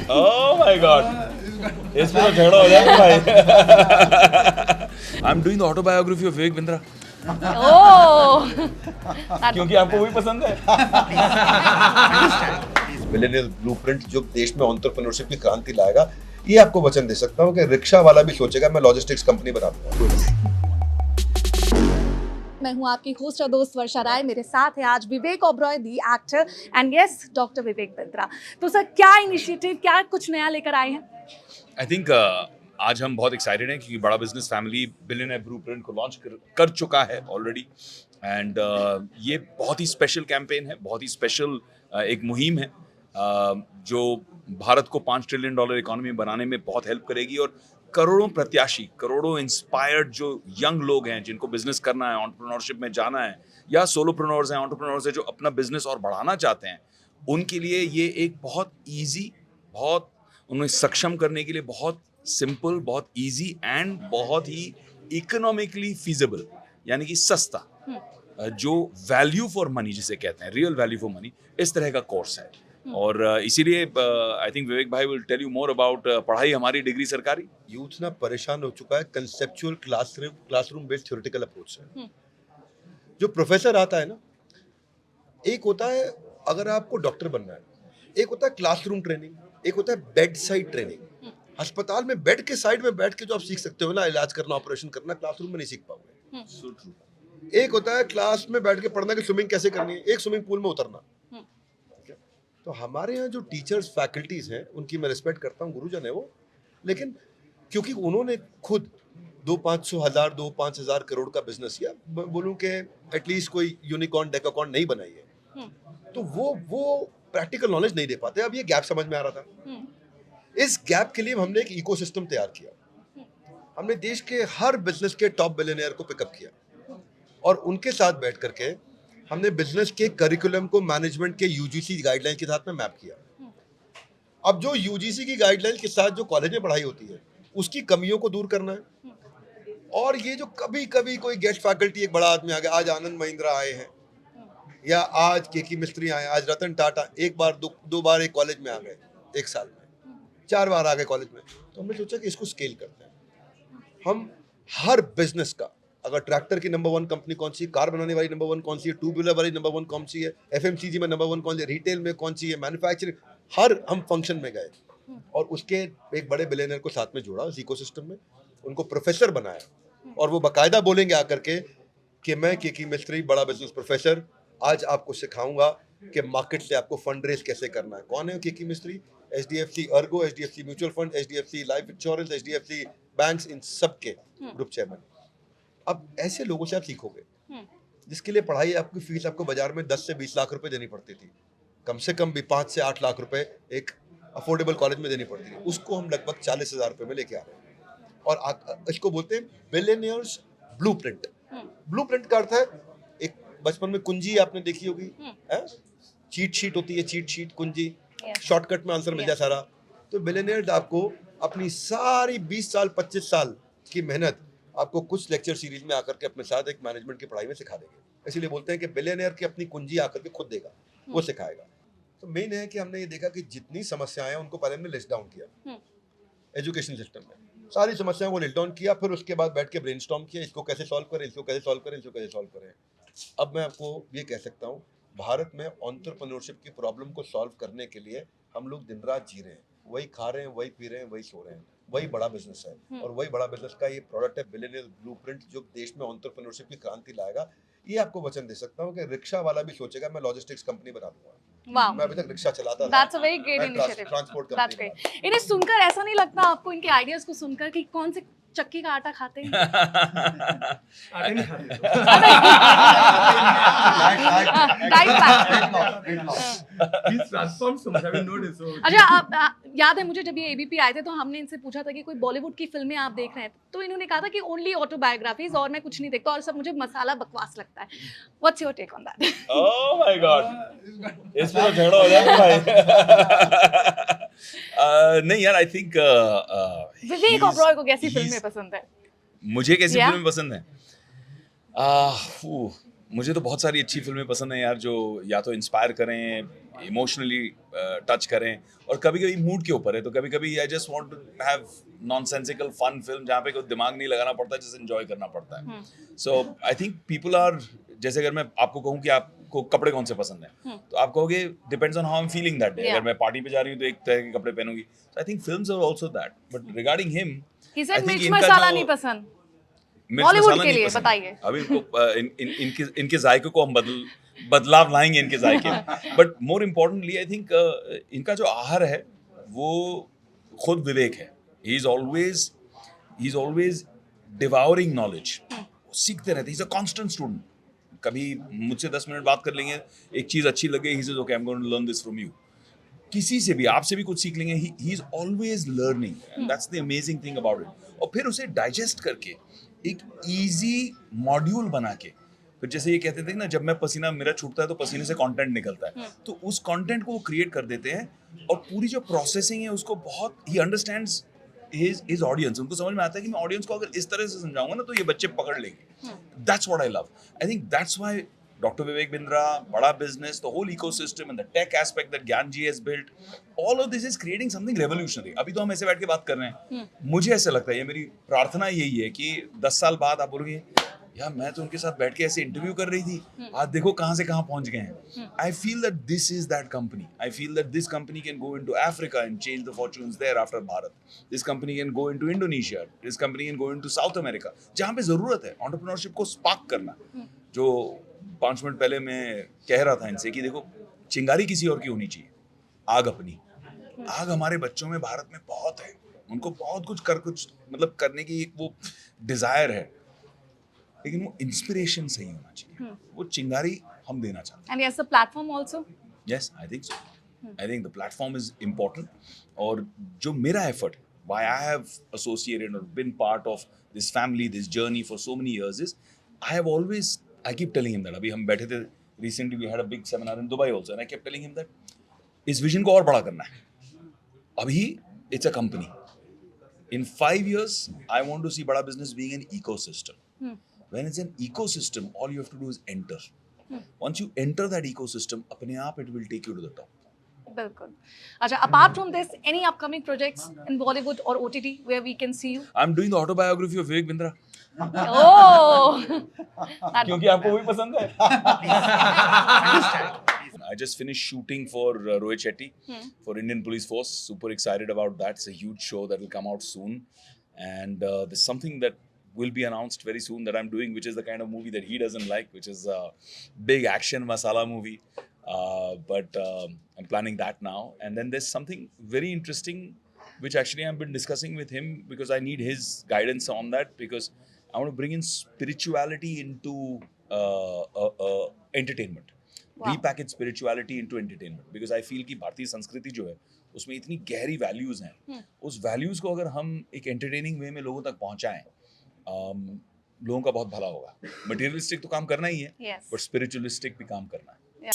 Oh my god, इसमें तो झगड़ा हो जाएगा भाई। I am doing the autobiography of Vivek Bindra. Oh, क्योंकि आपको वही पसंद है। मिलेनियल ब्लूप्रिंट जो देश में एंटरप्रेन्योरशिप की क्रांति लाएगा, ये आपको वचन दे सकता हूँ कि रिक्शा वाला भी सोचेगा मैं लॉजिस्टिक्स कंपनी बना दूंगा। मैं हूँ आपकी होस्ट और दोस्त वर्षा राय। मेरे साथ है आज विवेक ओबरॉय दी actor and yes doctor Vivek Bindra. तो सर क्या इनिशिएटिव, क्या कुछ नया लेकर आए हैं? आई थिंक आज हम बहुत एक्साइटेड हैं क्योंकि बड़ा बिजनेस फैमिली बिलियनेयर ब्लूप्रिंट को लॉन्च कर चुका है ऑलरेडी। एंड ये बहुत ही स्पेशल कैंपेन है, बहुत ही स्पेशल एक मुहिम है जो भारत को $5 ट्रिलियन इकोनॉमी बनाने में बहुत हेल्प करेगी। और करोड़ों प्रत्याशी, करोड़ों इंस्पायर्ड जो यंग लोग हैं जिनको बिजनेस करना है, एंटरप्रेन्योरशिप में जाना है, या सोलोप्रेन्योर्स हैं, एंटरप्रेन्योर्स हैं जो अपना बिजनेस और बढ़ाना चाहते हैं, उनके लिए ये एक बहुत ईजी, बहुत उन्हें सक्षम करने के लिए बहुत सिंपल, बहुत इजी एंड बहुत ही इकोनॉमिकली फीजिबल, यानी कि सस्ता, जो वैल्यू फॉर मनी जिसे कहते हैं, रियल वैल्यू फॉर मनी, इस तरह का कोर्स है। और इसीलिए आई थिंक विवेक भाई will tell you more about पढ़ाई हमारी डिग्री सरकारी। यूथ ना परेशान हो चुका है conceptual classroom based theoretical approach से। जो प्रोफेसर आता है ना, एक होता है अगर आपको डॉक्टर बनना है, एक होता है क्लासरूम ट्रेनिंग, एक होता है बेड साइड ट्रेनिंग। अस्पताल में बेड के साइड में बैठ के जो आप सीख सकते हो ना इलाज करना, ऑपरेशन करना, क्लासरूम में नहीं सीख पाओगे। So true. एक होता है क्लास में बैठ के पढ़ना कि स्विमिंग कैसे करनी है, एक स्विमिंग पूल में उतरना। तो हमारे यहाँ जो टीचर्स फैकल्टीज हैं उनकी मैं रिस्पेक्ट करता हूँ, गुरुजन है वो, लेकिन क्योंकि उन्होंने खुद 2-5 करोड़ का बिजनेस किया, बोलूँ कि एटलीस्ट कोई यूनिकॉर्न डेकाकॉर्न नहीं बनाई है, तो वो प्रैक्टिकल नॉलेज नहीं दे पाते। अब ये गैप समझ में आ रहा था। इस गैप के लिए हमने एक इकोसिस्टम तैयार किया। हमने देश के हर बिजनेस के टॉप बिलियनियर को पिकअप किया और उनके साथ बैठ करके हमने बिजनेस के करिकुलम को मैनेजमेंट के यूजीसी गाइडलाइन के साथ में मैप किया। अब जो यूजीसी की गाइडलाइन के साथ जो कॉलेज में पढ़ाई होती है उसकी कमियों को दूर करना है। और ये जो कभी कभी कोई गेस्ट फैकल्टी, एक बड़ा आदमी आ गया, आज आनंद महिंद्रा आए हैं या आज केकी मिस्त्री आए, आज रतन टाटा, एक बार दो बार एक कॉलेज में आ गए, एक साल में 4 बार आ गए कॉलेज में, तो हमने सोचा कि इसको स्केल करते हैं। हम हर बिजनेस का, अगर ट्रैक्टर की नंबर 1 कंपनी कौन सी है, कार बनाने वाली नंबर 1 कौन सी है, 2 व्हीलर वाली नंबर 1 कौन सी है, एफएमसीजी में नंबर 1 कौन सी है, रिटेल में कौन सी है, मैन्युफैक्चरिंग, हर हम फंक्शन में गए और उसके एक बड़े बिलियनर को साथ में जोड़ा उस इकोसिस्टम में, उनको प्रोफेसर बनाया और वो बाकायदा बोलेंगे आकर के कि मैं केकी मिस्त्री, बड़ा बिजनेस प्रोफेसर, आज आपको सिखाऊंगा कि मार्केट से आपको फंड रेज कैसे करना है। कौन है Keki Mistry? HDFC Ergo, HDFC mutual fund, HDFC life insurance, HDFC banks, इन सब के ग्रुप चेयरमैन। अब ऐसे लोगों से आप सीखोगे जिसके लिए पढ़ाई, आपकी फीस आपको बाजार में 10 से 20 लाख रुपए देनी पड़ती थी, कम से कम भी 5 से 8 लाख रुपए एक अफोर्डेबल कॉलेज में देनी पड़ती थी, उसको हम लगभग 40,000 रुपए में लेके आ रहे हैं। और इसको बोलते हैं बिलियनियर्स ब्लूप्रिंट। ब्लूप्रिंट का अर्थ है, एक बचपन में कुंजी आपने देखी होगी, चीट शीट होती है, चीट शीट, कुंजी, शॉर्टकट में आंसर मिल जाए सारा। तो बिलियनियर्स आपको अपनी सारी 20 साल 25 साल की मेहनत आपको कुछ लेक्चर सीरीज में आकर के अपने साथ एक मैनेजमेंट की पढ़ाई में सिखा देंगे। इसीलिए बोलते हैं कि बिलियनियर की अपनी कुंजी आकर के खुद देगा, वो सिखाएगा। तो मेन है कि हमने ये देखा कि जितनी समस्याएं हैं उनको पहले हमने लिस्ट डाउन किया एजुकेशन सिस्टम में, सारी समस्याओं को लिस्ट डाउन किया, फिर उसके बाद बैठ के ब्रेनस्टॉर्म किया, इसको कैसे सॉल्व करें, इसको कैसे सॉल्व करें, इसको कैसे सॉल्व करें। अब मैं आपको ये कह सकता हूँ, भारत में एंटरप्रेन्योरशिप की प्रॉब्लम को सॉल्व करने के लिए हम लोग दिन रात जी रहे हैं, वही खा रहे हैं, वही पी रहे हैं, वही सो रहे हैं, वही बड़ा बिजनेस है। और वही बड़ा बिजनेस का ये प्रोडक्ट है बिलियनियर ब्लूप्रिंट, जो देश में एंटरप्रेन्योरशिप की क्रांति लाएगा। ये आपको वचन दे सकता हूँ कि रिक्शा वाला भी सोचेगा मैं लॉजिस्टिक्स कंपनी बना दूंगा। Wow. मैं अभी तक रिक्शा चलाता था। That's a very great initiative. Transport That's company. great. इन्हें सुनकर ऐसा नहीं लगता आपको, इनके आइडियाज को सुनकर, कि कौन से चक्की का आटा खाते हैं? आटे नहीं खाते तो। Diet plan. These transformed so much. I haven't noticed. So अच्छा, आप याद है मुझे जब ये ABP आए थे तो हमने इनसे पूछा था कि कोई बॉलीवुड की फिल्में आप देख रहे हैं, तो इन्होंने कहा था कि ओनली ऑटोबायोग्राफीज, और मैं कुछ नहीं देखता और सब मुझे मसाला बकवास लगता है। What's your take on that? Oh my god, इसमें तो झगड़ा हो जाएगा भाई। नहीं यार, आई थिंक विवेक ओबरॉय को कैसी फिल्में पसंद है? मुझे कैसी Yeah. फिल्में पसंद हैं? मुझे तो बहुत सारी अच्छी फिल्में पसंद हैं यार, जो या तो इंस्पायर करें, इमोशनली टच करें, और कभी कभी मूड के ऊपर है, तो कभी कभी I just want to have nonsensical fun film जहाँ पे कोई दिमाग नहीं लगाना पड़ता, जस्ट एंजॉय करना पड़ता है. सो आई थिंक पीपल आर, जैसे अगर मैं आपको कहूँ कि आपको कपड़े कौन से पसंद हैं, तो आप कहोगे depends on how I am feeling that day. Yeah. अगर मैं पार्टी पे जा रही हूँ तो एक तरह के कपड़े पहनूंगी. So I think films are also that. But regarding him, He I said think मिर्च इनका मसाला जो- नहीं पसंद. मिर्च बॉलीवुड मसाला के नहीं लिए पसंद. बताइए. अभी इनको इनके जायके को हम बदलाव लाएंगे इनके जायके में. But more importantly I think इनका जो आहार है वो खुद विवेक है. He is always devouring knowledge. सीखते रहते. He is a constant student. कभी मुझसे 10 मिनट बात कर लेंगे, एक चीज अच्छी लगे, he says okay I am going to learn this from you. किसी से भी, आपसे भी कुछ सीख लेंगे. He is always learning, and that's the amazing thing about it. और फिर उसे डाइजेस्ट करके एक इजी मॉड्यूल बना के, फिर जैसे ये कहते थे ना, जब मैं पसीना मेरा छूटता है तो पसीने से कंटेंट निकलता है, तो उस कंटेंट को वो क्रिएट कर देते हैं. और पूरी जो प्रोसेसिंग है उसको बहुत ही अंडरस्टैंड्स हिज ऑडियंस. उनको समझ में आता है कि मैं ऑडियंस को अगर इस तरह से समझाऊंगा ना तो ये बच्चे पकड़ लेंगे. That's what I love. I think that's why Dr. Vivek Bindra, Bada Business, the whole ecosystem and the tech aspect that Gyan ji has built, all of this is creating something revolutionary. अभी तो हम ऐसे बैठ के बात कर रहे हैं. मुझे ऐसा लगता है, ये मेरी प्रार्थना यही है कि 10 साल बाद आप बोलोगे यार मैं तो उनके साथ बैठ के ऐसे इंटरव्यू कर रही थी, आज देखो कहाँ से कहाँ पहुंच गए हैं. I feel that this is that company. I feel that this company can go into Africa and change the fortunes there after Bharat. This company can go into Indonesia. This company can go into South America. जहाँ पे जरूरत है entrepreneurship को spark करना. जो 5 minute पहले मैं कह रहा था इनसे कि देखो, चिंगारी किसी और की होनी चाहिए, आग अपनी. आग हमारे बच्चों में भारत में बहुत है. उनको बहुत कुछ मतलब करने की एक वो डिजायर है, लेकिन वो इंस्पिरेशन सही होना चाहिए. वो चिंगारी हम देना चाहते हैं. And he has the platform also. Yes, I think so. I think the platform is important. और जो मेरा effort, why I have associated or been part of this family, this journey for so many years is, I keep telling him that. अभी हम बैठे थे, recently we had a big seminar in Dubai also, and I kept telling him that इस vision को और बड़ा करना है. अभी it's a company. In 5 years, I want to see Bada Business being an ecosystem. When it's an ecosystem, all you have to do is enter. Once you enter that ecosystem, अपने आप it will take you to the top. बिल्कुल. अच्छा, apart from this, any upcoming projects in Bollywood or OTT where we can see you? I'm doing the autobiography of Vivek Bindra. Oh, that क्योंकि आपको वही पसंद है. I just finished shooting for Rohit Shetty for Indian Police Force. Super excited about that. It's a huge show that will come out soon, and there's something that will be announced very soon that I'm doing, which is the kind of movie that he doesn't like, which is a big action masala movie. But I'm planning that now, and then there's something very interesting which actually I've been discussing with him because I need his guidance on that, because I want to bring in spirituality into entertainment. Wow. Repackage spirituality into entertainment, because I feel कि भारतीय संस्कृति जो है उसमें इतनी गहरी values हैं. उस वैल्यूज को अगर हम एक एंटरटेनिंग वे में लोगों तक पहुंचाएं, लोगों का बहुत भला होगा. मटेरियलिस्टिक तो काम करना ही है, Yes. बट स्पिरिचुअलिस्टिक भी काम करना है. Yeah.